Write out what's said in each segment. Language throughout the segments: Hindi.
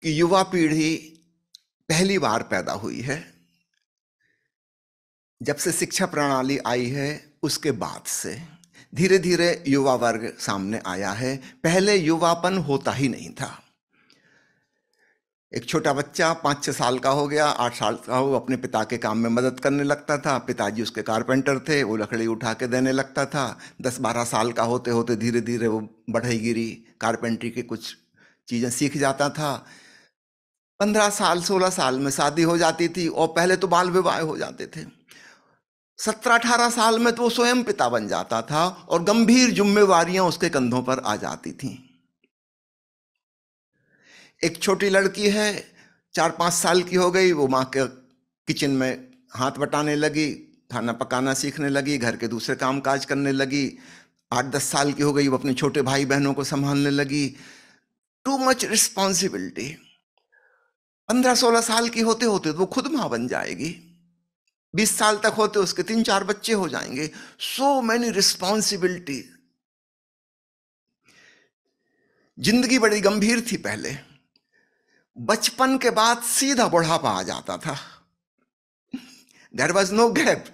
कि युवा पीढ़ी पहली बार पैदा हुई है। जब से शिक्षा प्रणाली आई है उसके बाद से धीरे धीरे युवा वर्ग सामने आया है। पहले युवापन होता ही नहीं था। एक छोटा बच्चा 5-6 साल का हो गया, 8 साल का हो, अपने पिता के काम में मदद करने लगता था। पिताजी उसके कारपेंटर थे, वो लकड़ी उठा के देने लगता था। 10-12 साल का होते होते धीरे धीरे वो बढ़ईगिरी कारपेंट्री की कुछ चीज़ें सीख जाता था। 15 साल 16 साल में शादी हो जाती थी और पहले तो बाल विवाह हो जाते थे। 17-18 साल में तो वो स्वयं पिता बन जाता था और गंभीर जिम्मेवारियां उसके कंधों पर आ जाती थीं। एक छोटी लड़की है, 4-5 साल की हो गई, वो माँ के किचन में हाथ बटाने लगी, खाना पकाना सीखने लगी, घर के दूसरे काम काज करने लगी। 8-10 साल की हो गई, वो अपने छोटे भाई बहनों को संभालने लगी। Too much responsibility. 15-16 साल की होते होते तो वो खुद माँ बन जाएगी। 20 साल तक होते उसके 3-4 बच्चे हो जाएंगे। So many responsibility. जिंदगी बड़ी गंभीर थी पहले। बचपन के बाद सीधा बुढ़ापा आ जाता था। There was no gap.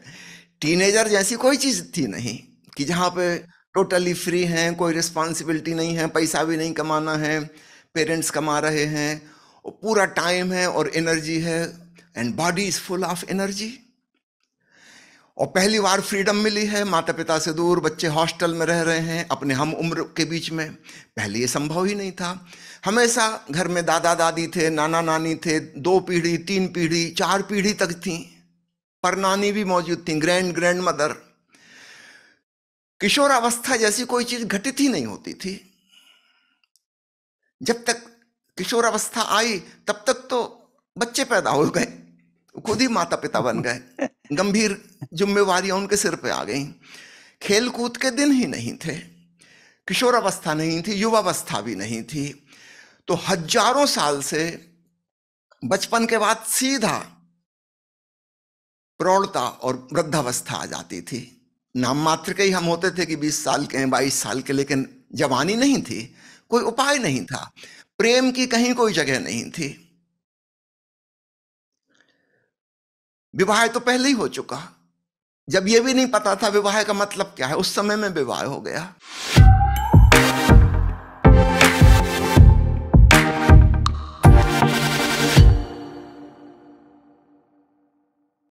Teenager जैसी कोई चीज थी नहीं कि जहां पे टोटली फ्री हैं, कोई रिस्पॉन्सिबिलिटी नहीं है, पैसा भी नहीं कमाना है, पेरेंट्स कमा रहे हैं, और पूरा टाइम है और एनर्जी है, and body is full of energy. और पहली बार फ्रीडम मिली है, माता पिता से दूर, बच्चे हॉस्टल में रह रहे हैं अपने हम उम्र के बीच में। पहले ये संभव ही नहीं था। हमेशा घर में दादा दादी थे, नाना नानी थे, 2 पीढ़ी 3 पीढ़ी 4 पीढ़ी तक थी, पर नानी भी मौजूद थी, ग्रैंड ग्रैंड मदर। किशोरावस्था जैसी कोई चीज घटित ही नहीं होती थी। जब तक किशोरावस्था आई तब तक तो बच्चे पैदा हो गए, खुद ही माता पिता बन गए, गंभीर जिम्मेवारियां उनके सिर पे आ गई। खेल कूद के दिन ही नहीं थे, किशोरावस्था नहीं थी, युवावस्था भी नहीं थी। तो हजारों साल से बचपन के बाद सीधा प्रौढ़ता और वृद्धावस्था आ जाती थी। नाम मात्र के ही हम होते थे कि 20 साल के हैं, 22 साल के, लेकिन जवानी नहीं थी, कोई उपाय नहीं था, प्रेम की कहीं कोई जगह नहीं थी। विवाह तो पहले ही हो चुका, जब यह भी नहीं पता था विवाह का मतलब क्या है, उस समय में विवाह हो गया।